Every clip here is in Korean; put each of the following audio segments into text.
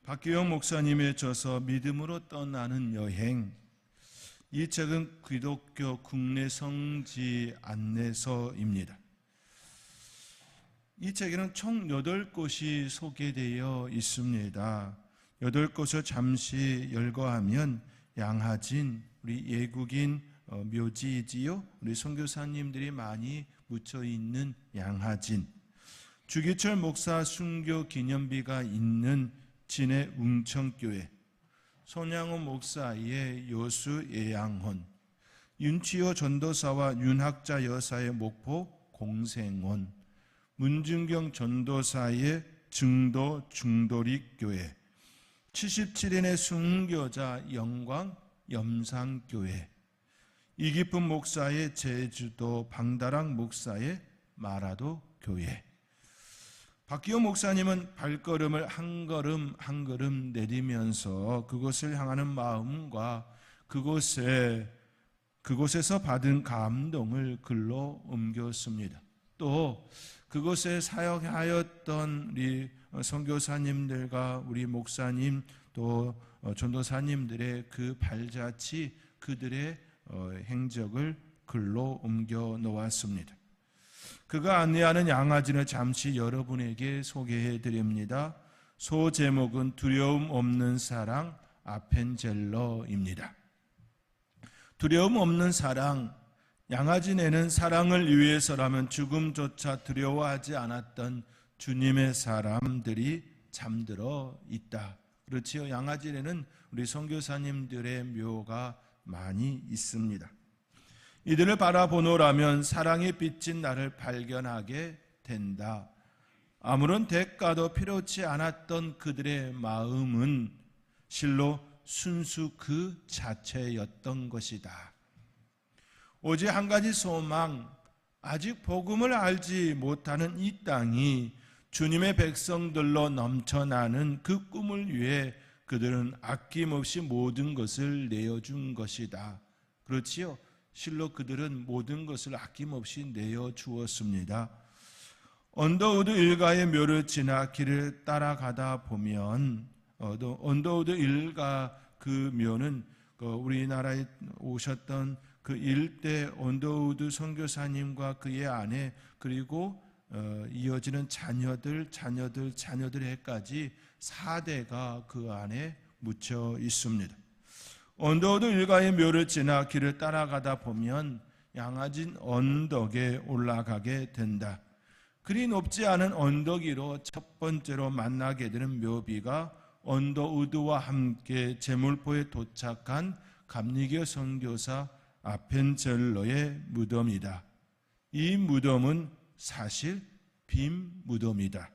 박기영 목사님의 저서 믿음으로 떠나는 여행, 이 책은 기독교 국내 성지 안내서입니다. 이 책에는 총 8곳이 소개되어 있습니다. 8곳을 잠시 열거하면 양하진, 우리 예국인 묘지이지요. 우리 선교사님들이 많이 묻혀 있는 양하진, 주기철 목사 순교 기념비가 있는 진해 웅천교회, 손양호 목사의 여수 예양원, 윤치호 전도사와 윤학자 여사의 목포 공생원, 문준경 전도사의 증도 중도리교회, 77인의 순교자 영광 염상교회, 이기쁨 목사의 제주도 방다랑 목사의 마라도 교회. 박기호 목사님은 발걸음을 한 걸음 한 걸음 내리면서 그곳을 향하는 마음과 그곳에서 받은 감동을 글로 옮겼습니다. 또 그곳에 사역하였던 우리 선교사님들과 우리 목사님 또 전도사님들의 그 발자취, 그들의 행적을 글로 옮겨 놓았습니다. 그가 안내하는 양아진을 잠시 여러분에게 소개해 드립니다. 소제목은 두려움 없는 사랑 아펜젤러입니다. 두려움 없는 사랑, 양아진에는 사랑을 위해서라면 죽음조차 두려워하지 않았던 주님의 사람들이 잠들어 있다. 그렇지요. 양아진에는 우리 선교사님들의 묘가 많이 있습니다. 이들을 바라보노라면 사랑이 비친 나를 발견하게 된다. 아무런 대가도 필요치 않았던 그들의 마음은 실로 순수 그 자체였던 것이다. 오직 한 가지 소망, 아직 복음을 알지 못하는 이 땅이 주님의 백성들로 넘쳐나는 그 꿈을 위해 그들은 아낌없이 모든 것을 내어준 것이다. 그렇지요? 실로 그들은 모든 것을 아낌없이 내어주었습니다. 언더우드 일가의 묘를 지나 길을 따라가다 보면 언더우드 일가 그 묘는 우리나라에 오셨던 그 일대 언더우드 선교사님과 그의 아내 그리고 이어지는 자녀들에까지 4대가 그 안에 묻혀 있습니다. 언더우드 일가의 묘를 지나 길을 따라가다 보면 양아진 언덕에 올라가게 된다. 그리 높지 않은 언덕 위로 첫 번째로 만나게 되는 묘비가 언더우드와 함께 제물포에 도착한 감리교 선교사 아펜젤러의 무덤이다. 이 무덤은 사실 빈 무덤이다.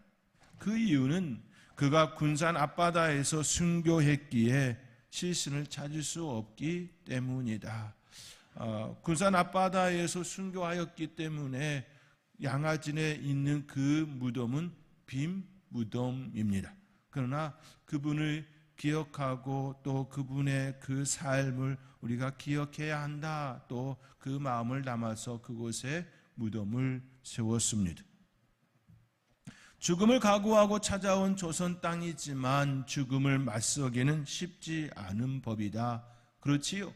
그 이유는 그가 군산 앞바다에서 순교했기에 시신을 찾을 수 없기 때문이다. 군산 앞바다에서 순교하였기 때문에 양아진에 있는 그 무덤은 빈 무덤입니다. 그러나 그분을 기억하고 또 그분의 그 삶을 우리가 기억해야 한다. 또 그 마음을 담아서 그곳에 무덤을 세웠습니다. 죽음을 각오하고 찾아온 조선 땅이지만 죽음을 맞서기는 쉽지 않은 법이다. 그렇지요?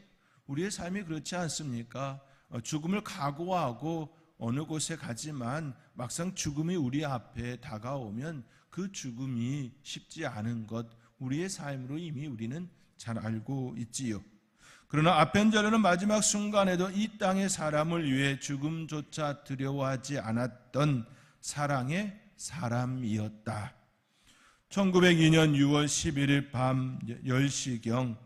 우리의 삶이 그렇지 않습니까? 죽음을 각오하고 어느 곳에 가지만 막상 죽음이 우리 앞에 다가오면 그 죽음이 쉽지 않은 것, 우리의 삶으로 이미 우리는 잘 알고 있지요. 그러나 아펜젤러는 마지막 순간에도 이 땅의 사람을 위해 죽음조차 두려워하지 않았던 사랑의 사람이었다. 1902년 6월 11일 밤 10시경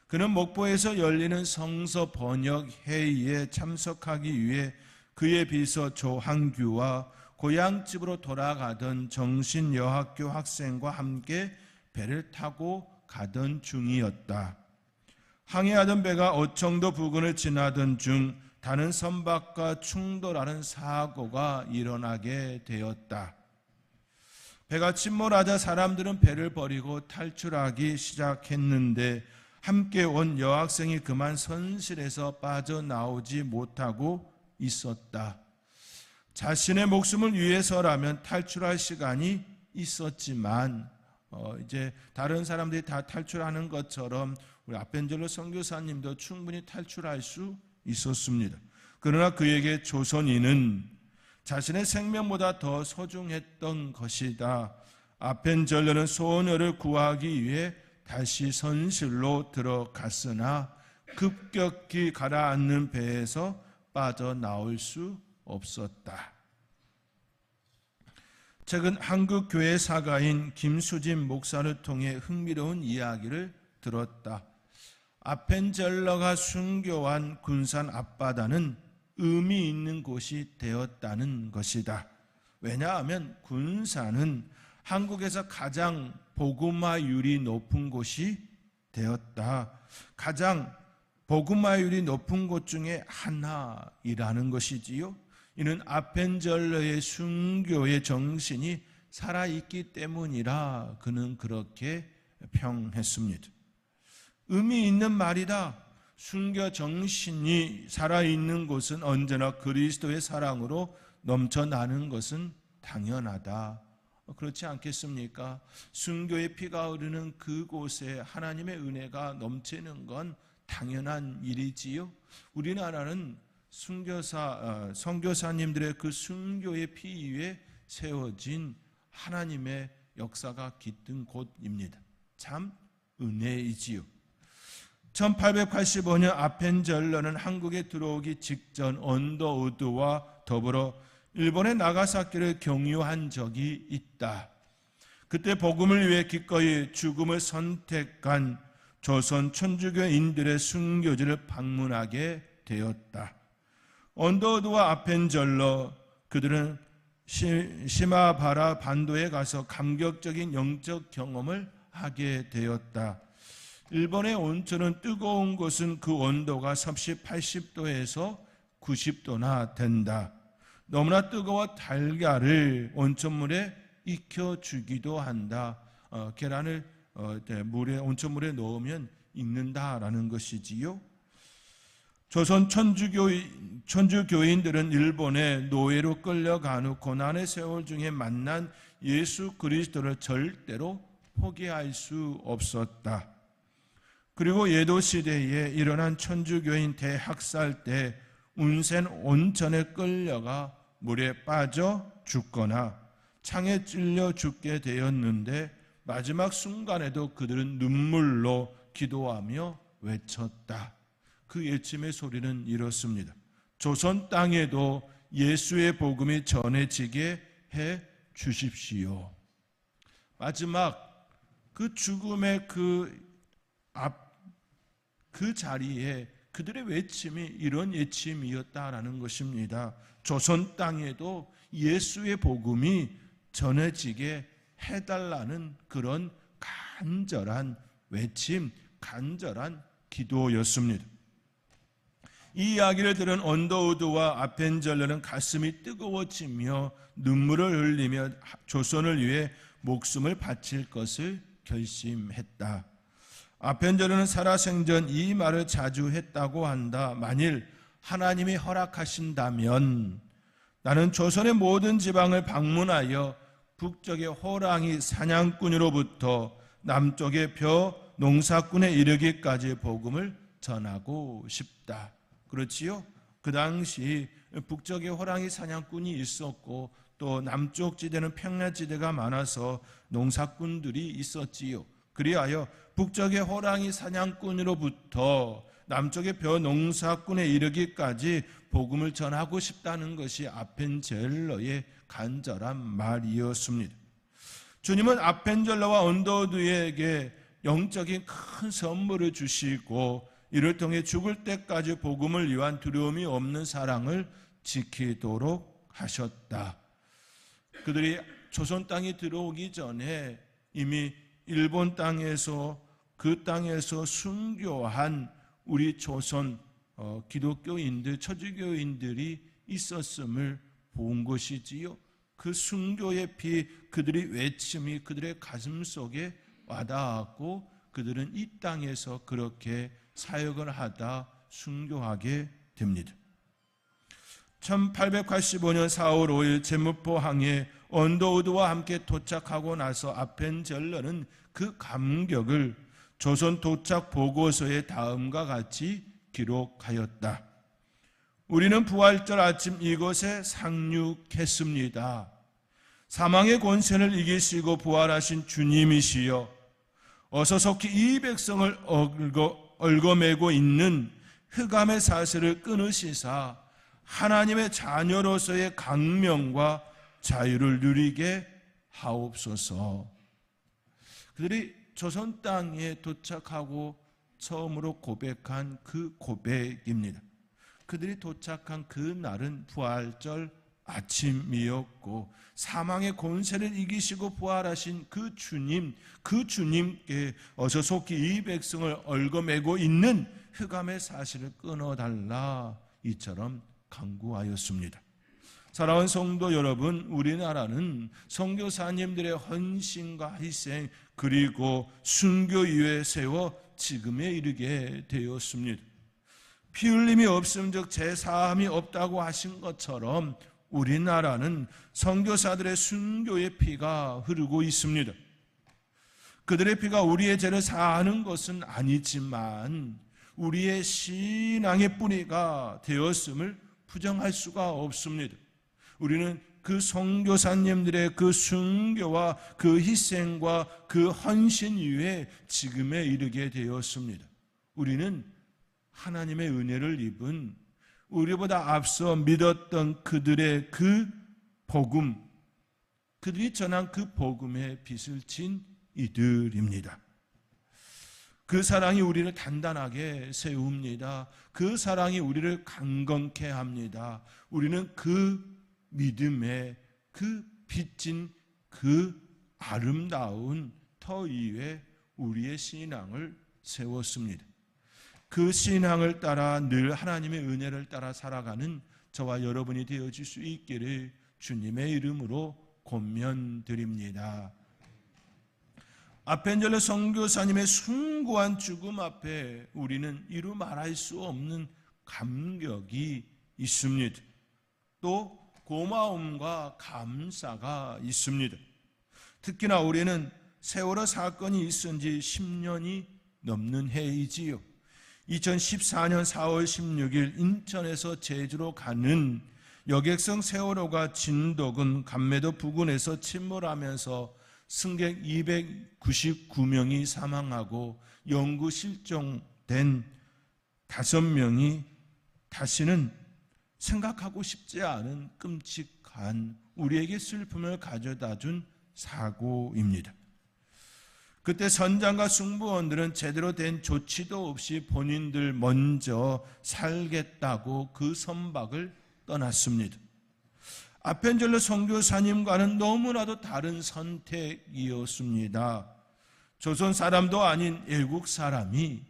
그는 목포에서 열리는 성서 번역 회의에 참석하기 위해 그의 비서 조항규와 고향집으로 돌아가던 정신여학교 학생과 함께 배를 타고 가던 중이었다. 항해하던 배가 어청도 부근을 지나던 중 다른 선박과 충돌하는 사고가 일어나게 되었다. 배가 침몰하자 사람들은 배를 버리고 탈출하기 시작했는데 함께 온 여학생이 그만 선실에서 빠져나오지 못하고 있었다. 자신의 목숨을 위해서라면 탈출할 시간이 있었지만 이제 다른 사람들이 다 탈출하는 것처럼 우리 아펜젤로 선교사님도 충분히 탈출할 수 있었습니다. 그러나 그에게 조선인은 자신의 생명보다 더 소중했던 것이다. 아펜젤로는 소녀를 구하기 위해 다시 선실로 들어갔으나 급격히 가라앉는 배에서 빠져나올 수 없었다. 최근 한국 교회 사가인 김수진 목사를 통해 흥미로운 이야기를 들었다. 아펜젤러가 순교한 군산 앞바다는 의미 있는 곳이 되었다는 것이다. 왜냐하면 군산은 한국에서 가장 복음화율이 높은 곳이 되었다. 가장 복음화율이 높은 곳 중에 하나이라는 것이지요. 이는 아펜젤러의 순교의 정신이 살아있기 때문이라 그는 그렇게 평했습니다. 의미 있는 말이다. 순교 정신이 살아있는 곳은 언제나 그리스도의 사랑으로 넘쳐나는 것은 당연하다. 그렇지 않겠습니까? 순교의 피가 흐르는 그곳에 하나님의 은혜가 넘치는 건 당연한 일이지요. 우리나라는 선교사님들의 그 순교의 피 위에 세워진 하나님의 역사가 깃든 곳입니다. 참 은혜이지요. 1885년 아펜젤러는 한국에 들어오기 직전 언더우드와 더불어 일본의 나가사키를 경유한 적이 있다. 그때 복음을 위해 기꺼이 죽음을 선택한 조선 천주교인들의 순교지를 방문하게 되었다. 언더우드와 아펜젤러 그들은 시마바라 반도에 가서 감격적인 영적 경험을 하게 되었다. 일본의 온천은 뜨거운 곳은 그 온도가 섭씨 80도에서 90도나 된다. 너무나 뜨거워 달걀을 온천물에 익혀주기도 한다. 계란을 온천물에 넣으면 익는다라는 것이지요. 조선 천주교인들은 일본의 노예로 끌려간 후 고난의 세월 중에 만난 예수 그리스도를 절대로 포기할 수 없었다. 그리고 예도 시대에 일어난 천주교인 대학살 때 운센 온천에 끌려가 물에 빠져 죽거나 창에 찔려 죽게 되었는데 마지막 순간에도 그들은 눈물로 기도하며 외쳤다. 그 외침의 소리는 이렇습니다. 조선 땅에도 예수의 복음이 전해지게 해 주십시오. 마지막 그 죽음의 그 자리에 그들의 외침이 이런 외침이었다라는 것입니다. 조선 땅에도 예수의 복음이 전해지게 해달라는 그런 간절한 외침, 간절한 기도였습니다. 이 이야기를 들은 언더우드와 아펜젤러는 가슴이 뜨거워지며 눈물을 흘리며 조선을 위해 목숨을 바칠 것을 결심했다. 아펜젤러는 살아생전 이 말을 자주 했다고 한다. 만일 하나님이 허락하신다면 나는 조선의 모든 지방을 방문하여 북쪽의 호랑이 사냥꾼으로부터 남쪽의 벼 농사꾼에 이르기까지 복음을 전하고 싶다. 그렇지요? 그 당시 북쪽에 호랑이 사냥꾼이 있었고 또 남쪽 지대는 평야지대가 많아서 농사꾼들이 있었지요. 그리하여 북쪽의 호랑이 사냥꾼으로부터 남쪽의 벼 농사꾼에 이르기까지 복음을 전하고 싶다는 것이 아펜젤러의 간절한 말이었습니다. 주님은 아펜젤러와 언더우드에게 영적인 큰 선물을 주시고 이를 통해 죽을 때까지 복음을 위한 두려움이 없는 사랑을 지키도록 하셨다. 그들이 조선 땅에 들어오기 전에 이미 일본 땅에서 그 땅에서 순교한 우리 조선 기독교인들, 천주교인들이 있었음을 본 것이지요. 그 순교의 피, 그들의 외침이 그들의 가슴 속에 와닿았고 그들은 이 땅에서 그렇게 사역을 하다 순교하게 됩니다. 1885년 4월 5일 제무포항에 언더우드와 함께 도착하고 나서 아펜젤러는 그 감격을 조선 도착 보고서에 다음과 같이 기록하였다. 우리는 부활절 아침 이곳에 상륙했습니다. 사망의 권세를 이기시고 부활하신 주님이시여, 어서 속히 이 백성을 얽어매고 있는 흑암의 사슬을 끊으시사 하나님의 자녀로서의 강명과 자유를 누리게 하옵소서. 그들이 조선 땅에 도착하고 처음으로 고백한 그 고백입니다. 그들이 도착한 그 날은 부활절 아침이었고 사망의 권세를 이기시고 부활하신 그 주님께 어서 속히 이 백성을 얽어매고 있는 흑암의 사실을 끊어달라, 이처럼 간구하였습니다. 사랑하는 성도 여러분, 우리나라는 선교사님들의 헌신과 희생 그리고 순교 위에 세워 지금에 이르게 되었습니다. 피 흘림이 없음즉 제사함이 없다고 하신 것처럼 우리나라는 선교사들의 순교의 피가 흐르고 있습니다. 그들의 피가 우리의 죄를 사하는 것은 아니지만 우리의 신앙의 뿌리가 되었음을 부정할 수가 없습니다. 우리는 그 선교사님들의 그 순교와 그 희생과 그 헌신 위에 지금에 이르게 되었습니다. 우리는 하나님의 은혜를 입은, 우리보다 앞서 믿었던 그들의 그 복음, 그들이 전한 그 복음의 빚을 진 이들입니다. 그 사랑이 우리를 단단하게 세웁니다. 그 사랑이 우리를 강건케 합니다. 우리는 그 믿음의 그 빚진 그 아름다운 터 위에 우리의 신앙을 세웠습니다. 그 신앙을 따라 늘 하나님의 은혜를 따라 살아가는 저와 여러분이 되어질 수 있기를 주님의 이름으로 권면드립니다. 아펜젤러 선교사님의 숭고한 죽음 앞에 우리는 이루 말할 수 없는 감격이 있습니다. 또 고마움과 감사가 있습니다. 특히나 우리는 세월호 사건이 있은 지 10년이 넘는 해이지요. 2014년 4월 16일 인천에서 제주로 가는 여객선 세월호가 진도군 감매도 부근에서 침몰하면서 승객 299명이 사망하고 영구 실종된 5명이 다시는 생각하고 싶지 않은 끔찍한 우리에게 슬픔을 가져다준 사고입니다. 그때 선장과 승무원들은 제대로 된 조치도 없이 본인들 먼저 살겠다고 그 선박을 떠났습니다. 아펜젤러 선교사님과는 너무나도 다른 선택이었습니다. 조선 사람도 아닌 외국 사람이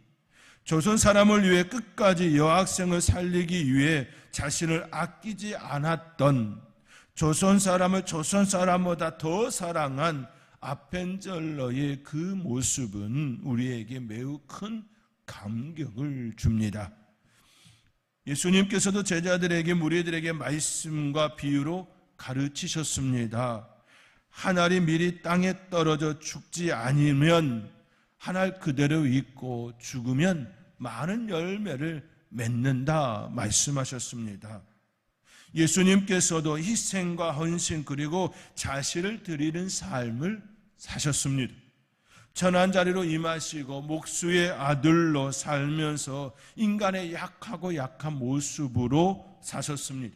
조선 사람을 위해 끝까지 여학생을 살리기 위해 자신을 아끼지 않았던, 조선 사람을 조선 사람보다 더 사랑한 아펜젤러의 그 모습은 우리에게 매우 큰 감격을 줍니다. 예수님께서도 제자들에게, 무리들에게 말씀과 비유로 가르치셨습니다. 한 알이 미리 땅에 떨어져 죽지 않으면 한 알 그대로 있고 죽으면 많은 열매를 맺는다 말씀하셨습니다. 예수님께서도 희생과 헌신 그리고 자신을 드리는 삶을 사셨습니다. 천한 자리로 임하시고 목수의 아들로 살면서 인간의 약하고 약한 모습으로 사셨습니다.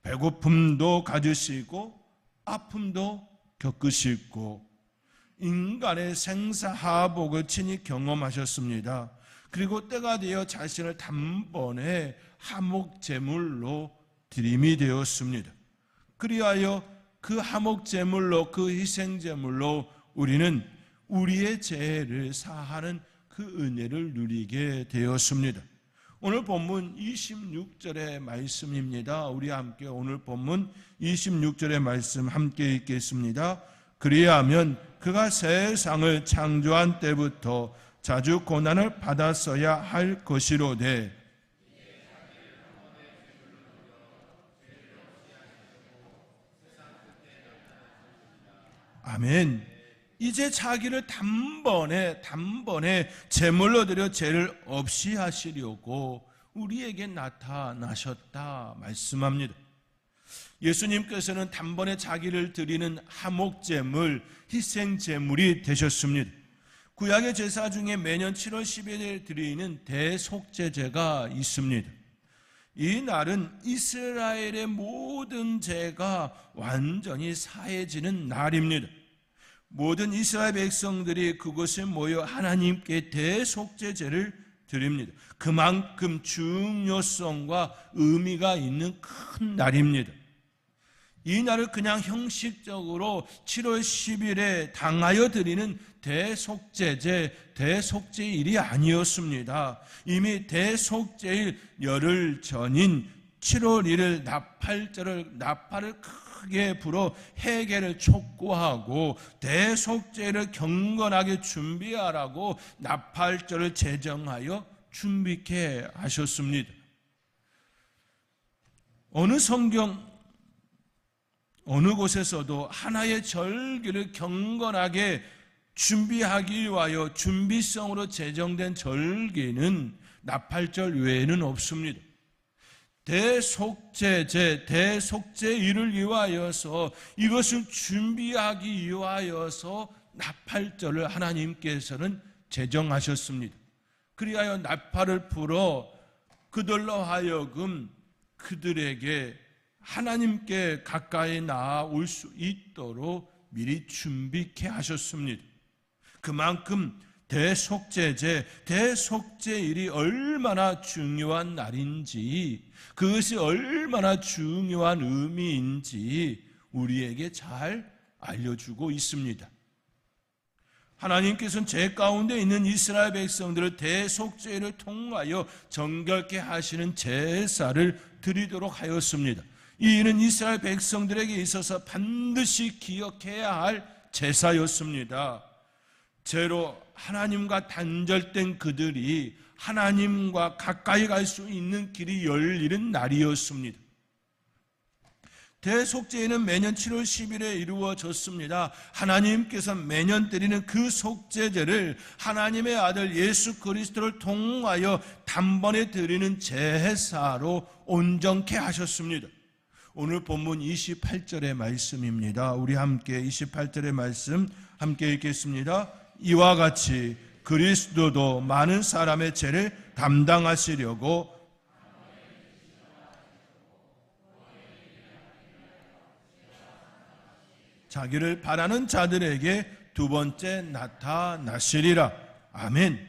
배고픔도 가지시고 아픔도 겪으시고 인간의 생사하복을 친히 경험하셨습니다. 그리고 때가 되어 자신을 단번에 화목제물로 드림이 되었습니다. 그리하여 그 화목제물로, 그 희생제물로 우리는 우리의 죄를 사하는 그 은혜를 누리게 되었습니다. 오늘 본문 26절의 말씀입니다. 우리 함께 오늘 본문 26절의 말씀 함께 읽겠습니다. 그리하면 그가 세상을 창조한 때부터 자주 고난을 받았어야 할 것이로되 아멘. 이제 자기를 단번에 제물로 드려 죄를 없이 하시려고 우리에게 나타나셨다 말씀합니다. 예수님께서는 단번에 자기를 드리는 화목제물, 희생제물이 되셨습니다. 구약의 제사 중에 매년 7월 10일에 드리는 대속제제가 있습니다. 이 날은 이스라엘의 모든 죄가 완전히 사해지는 날입니다. 모든 이스라엘 백성들이 그곳에 모여 하나님께 대속제제를 드립니다. 그만큼 중요성과 의미가 있는 큰 날입니다. 이 날을 그냥 형식적으로 7월 10일에 당하여 드리는 대속제일이 아니었습니다. 이미 대속제일 열흘 전인 7월 1일 나팔을 크게 불어 회개를 촉구하고 대속제를 경건하게 준비하라고 나팔절을 제정하여 준비케 하셨습니다. 어느 곳에서도 하나의 절기를 경건하게 준비하기 위하여 준비성으로 제정된 절기는 나팔절 외에는 없습니다. 대속제일을 위하여서 이것을 준비하기 위하여서 나팔절을 하나님께서는 제정하셨습니다. 그리하여 나팔을 불어 그들로 하여금 그들에게 하나님께 가까이 나아올 수 있도록 미리 준비케 하셨습니다. 그만큼 대속제일이 얼마나 중요한 날인지, 그것이 얼마나 중요한 의미인지 우리에게 잘 알려주고 있습니다. 하나님께서는 죄 가운데 있는 이스라엘 백성들을 대속제를 통하여 정결케 하시는 제사를 드리도록 하였습니다. 이 일은 이스라엘 백성들에게 있어서 반드시 기억해야 할 제사였습니다. 죄로 하나님과 단절된 그들이 하나님과 가까이 갈 수 있는 길이 열리는 날이었습니다. 대속제는 매년 7월 10일에 이루어졌습니다. 하나님께서 매년 드리는 그 속죄제를 하나님의 아들 예수 그리스도를 통하여 단번에 드리는 제사로 온전케 하셨습니다. 오늘 본문 28절의 말씀입니다. 우리 함께 28절의 말씀 함께 읽겠습니다. 이와 같이 그리스도도 많은 사람의 죄를 담당하시려고 자기를 바라는 자들에게 두 번째 나타나시리라. 아멘.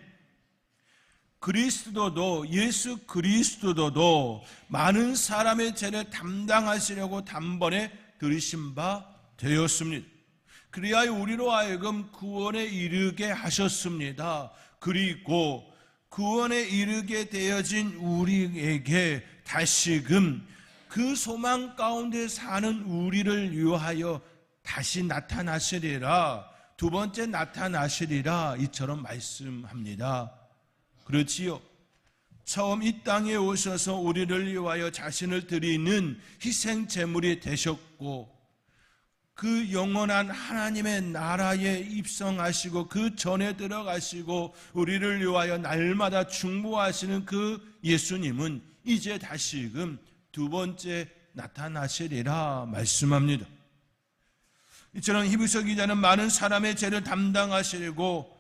예수 그리스도도 많은 사람의 죄를 담당하시려고 단번에 들이신 바 되었습니다. 그리하여 우리로 하여금 구원에 이르게 하셨습니다. 그리고 구원에 이르게 되어진 우리에게 다시금 그 소망 가운데 사는 우리를 위하여 다시 나타나시리라, 두 번째 나타나시리라, 이처럼 말씀합니다. 그렇지요. 처음 이 땅에 오셔서 우리를 위하여 자신을 드리는 희생 제물이 되셨고, 그 영원한 하나님의 나라에 입성하시고 그 전에 들어가시고 우리를 위하여 날마다 중보하시는 그 예수님은 이제 다시금 두 번째 나타나시리라 말씀합니다. 이처럼 히브리서 기자는 많은 사람의 죄를 담당하시려고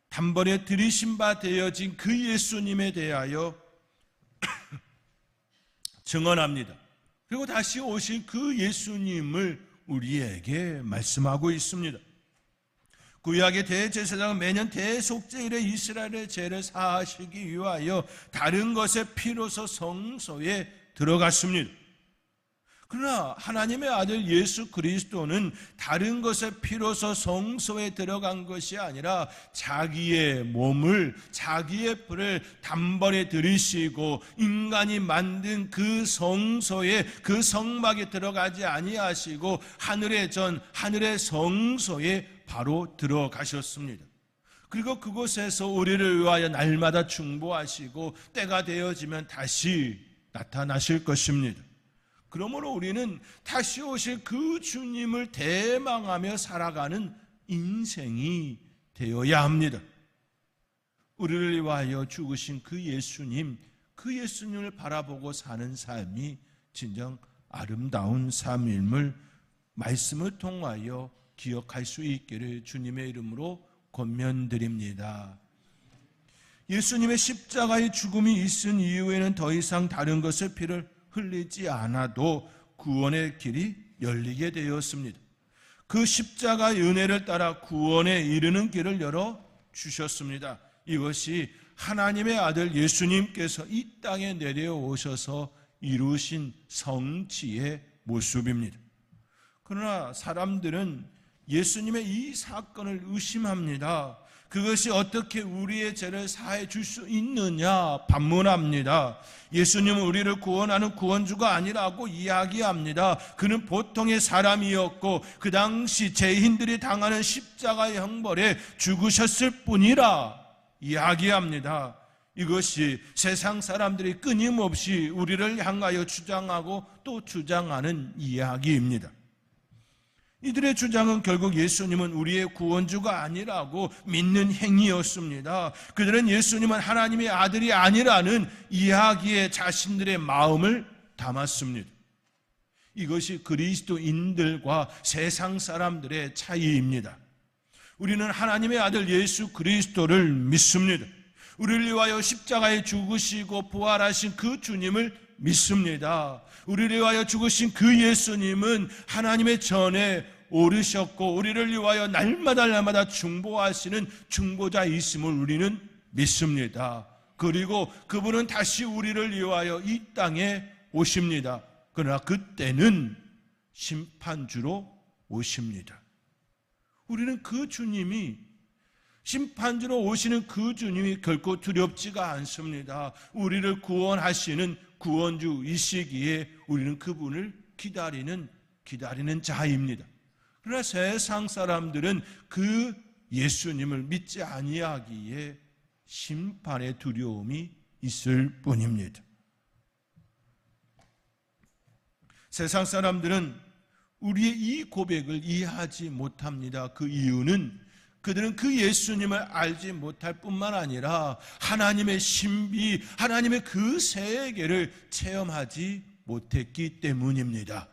단번에 들이신 바 되어진 그 예수님에 대하여 증언합니다. 그리고 다시 오실 그 예수님을 우리에게 말씀하고 있습니다. 구약의 대제사장은 매년 대속제일에 이스라엘의 죄를 사하시기 위하여 다른 것의 피로서 성소에 들어갔습니다. 그러나 하나님의 아들 예수 그리스도는 다른 것의 피로서 성소에 들어간 것이 아니라 자기의 몸을, 자기의 불을 단번에 들이시고 인간이 만든 그 성소에, 그 성막에 들어가지 아니하시고 하늘의 성소에 바로 들어가셨습니다. 그리고 그곳에서 우리를 위하여 날마다 중보하시고 때가 되어지면 다시 나타나실 것입니다. 그러므로 우리는 다시 오실 그 주님을 대망하며 살아가는 인생이 되어야 합니다. 우리를 위하여 죽으신 그 예수님을 바라보고 사는 삶이 진정 아름다운 삶임을 말씀을 통하여 기억할 수 있기를 주님의 이름으로 권면드립니다. 예수님의 십자가의 죽음이 있은 이후에는 더 이상 다른 것을 피를 흘리지 않아도 구원의 길이 열리게 되었습니다. 그 십자가의 은혜를 따라 구원에 이르는 길을 열어 주셨습니다. 이것이 하나님의 아들 예수님께서 이 땅에 내려오셔서 이루신 성취의 모습입니다. 그러나 사람들은 예수님의 이 사건을 의심합니다. 그것이 어떻게 우리의 죄를 사해 줄 수 있느냐 반문합니다. 예수님은 우리를 구원하는 구원주가 아니라고 이야기합니다. 그는 보통의 사람이었고 그 당시 죄인들이 당하는 십자가의 형벌에 죽으셨을 뿐이라 이야기합니다. 이것이 세상 사람들이 끊임없이 우리를 향하여 주장하고 또 주장하는 이야기입니다. 이들의 주장은 결국 예수님은 우리의 구원주가 아니라고 믿는 행위였습니다. 그들은 예수님은 하나님의 아들이 아니라는 이야기에 자신들의 마음을 담았습니다. 이것이 그리스도인들과 세상 사람들의 차이입니다. 우리는 하나님의 아들 예수 그리스도를 믿습니다. 우리를 위하여 십자가에 죽으시고 부활하신 그 주님을 믿습니다. 우리를 위하여 죽으신 그 예수님은 하나님의 전에 오르셨고 우리를 위하여 날마다 중보하시는 중보자이심을 우리는 믿습니다. 그리고 그분은 다시 우리를 위하여 이 땅에 오십니다. 그러나 그때는 심판주로 오십니다. 우리는 그 주님이 심판주로 오시는 그 주님이 결코 두렵지가 않습니다. 우리를 구원하시는 구원주이시기에 우리는 그분을 기다리는 자입니다. 그러나 세상 사람들은 그 예수님을 믿지 아니하기에 심판의 두려움이 있을 뿐입니다. 세상 사람들은 우리의 이 고백을 이해하지 못합니다. 그 이유는 그들은 그 예수님을 알지 못할 뿐만 아니라 하나님의 신비, 하나님의 그 세계를 체험하지 못했기 때문입니다.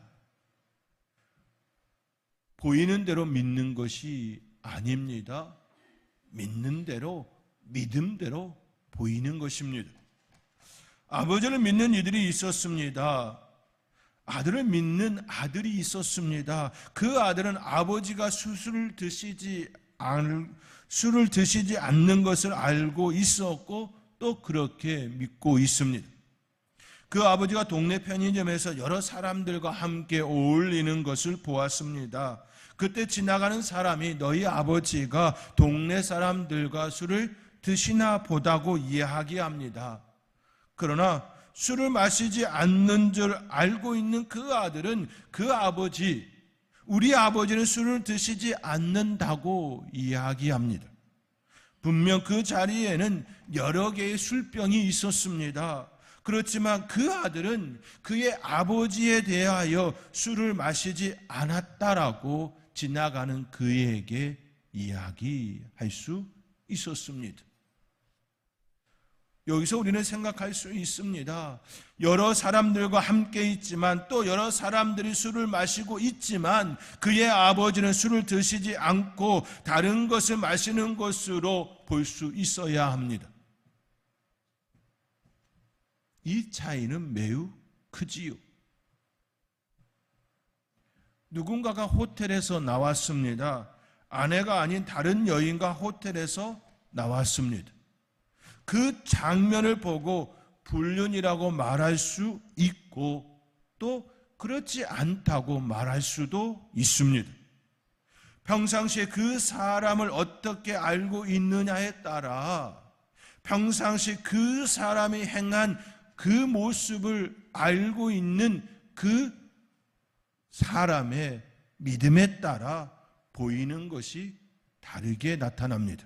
보이는 대로 믿는 것이 아닙니다. 믿는 대로, 믿음대로 보이는 것입니다. 아버지를 믿는 이들이 있었습니다. 아들을 믿는 아들이 있었습니다. 그 아들은 아버지가 술을 드시지 않는 것을 알고 있었고 또 그렇게 믿고 있습니다. 그 아버지가 동네 편의점에서 여러 사람들과 함께 어울리는 것을 보았습니다. 그때 지나가는 사람이 너희 아버지가 동네 사람들과 술을 드시나 보다고 이야기합니다. 그러나 술을 마시지 않는 줄 알고 있는 그 아들은 그 아버지, 우리 아버지는 술을 드시지 않는다고 이야기합니다. 분명 그 자리에는 여러 개의 술병이 있었습니다. 그렇지만 그 아들은 그의 아버지에 대하여 술을 마시지 않았다라고 지나가는 그에게 이야기할 수 있었습니다. 여기서 우리는 생각할 수 있습니다. 여러 사람들과 함께 있지만 또 여러 사람들이 술을 마시고 있지만 그의 아버지는 술을 드시지 않고 다른 것을 마시는 것으로 볼 수 있어야 합니다. 이 차이는 매우 크지요. 누군가가 호텔에서 나왔습니다. 아내가 아닌 다른 여인과 호텔에서 나왔습니다. 그 장면을 보고 불륜이라고 말할 수 있고 또 그렇지 않다고 말할 수도 있습니다. 평상시에 그 사람을 어떻게 알고 있느냐에 따라 평상시 그 사람이 행한 그 모습을 알고 있는 그 사람의 믿음에 따라 보이는 것이 다르게 나타납니다.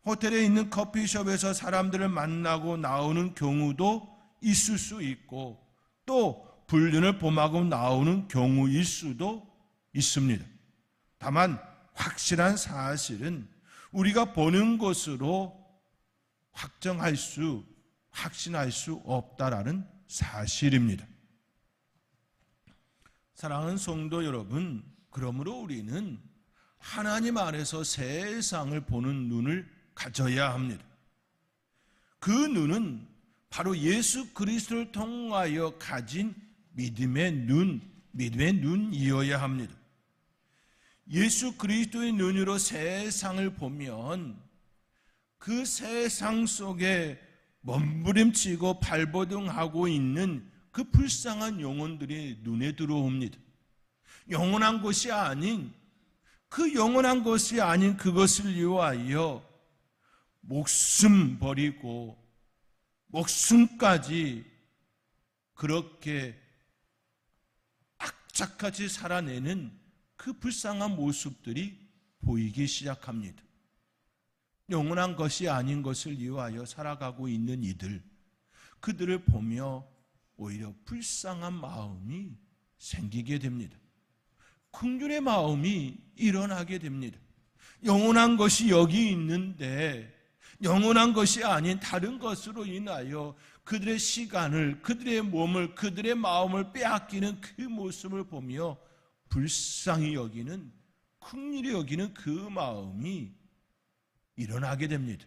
호텔에 있는 커피숍에서 사람들을 만나고 나오는 경우도 있을 수 있고 또 불륜을 범하고 나오는 경우일 수도 있습니다. 다만 확실한 사실은 우리가 보는 것으로 확신할 수 없다라는 사실입니다. 사랑하는 성도 여러분, 그러므로 우리는 하나님 안에서 세상을 보는 눈을 가져야 합니다. 그 눈은 바로 예수 그리스도를 통하여 가진 믿음의 눈이어야 합니다. 예수 그리스도의 눈으로 세상을 보면 그 세상 속에 몸부림치고 발버둥하고 있는 그 불쌍한 영혼들이 눈에 들어옵니다. 영원한 것이 아닌 그것을 위하여 목숨 버리고 목숨까지 그렇게 악착같이 살아내는 그 불쌍한 모습들이 보이기 시작합니다. 영원한 것이 아닌 것을 위하여 살아가고 있는 그들을 보며 오히려 불쌍한 마음이 생기게 됩니다. 긍휼의 마음이 일어나게 됩니다. 영원한 것이 여기 있는데 영원한 것이 아닌 다른 것으로 인하여 그들의 시간을, 그들의 몸을, 그들의 마음을 빼앗기는 그 모습을 보며 불쌍히 여기는, 긍휼히 여기는 그 마음이 일어나게 됩니다.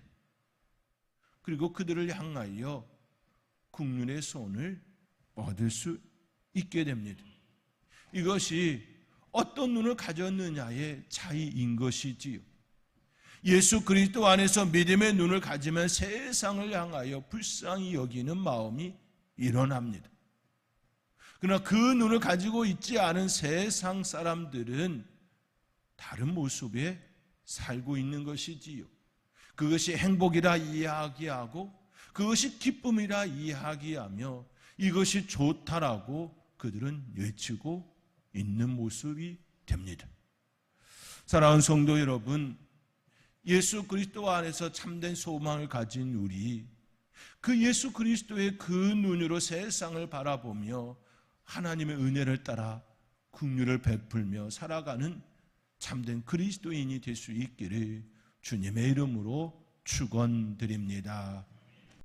그리고 그들을 향하여 긍휼의 손을 뻗을 수 있게 됩니다. 이것이 어떤 눈을 가졌느냐의 차이인 것이지요. 예수 그리스도 안에서 믿음의 눈을 가지면 세상을 향하여 불쌍히 여기는 마음이 일어납니다. 그러나 그 눈을 가지고 있지 않은 세상 사람들은 다른 모습에 살고 있는 것이지요. 그것이 행복이라 이야기하고 그것이 기쁨이라 이야기하며 이것이 좋다라고 그들은 외치고 있는 모습이 됩니다. 사랑하는 성도 여러분, 예수 그리스도 안에서 참된 소망을 가진 우리, 그 예수 그리스도의 그 눈으로 세상을 바라보며 하나님의 은혜를 따라 긍휼을 베풀며 살아가는 참된 그리스도인이 될 수 있기를 주님의 이름으로 축원드립니다.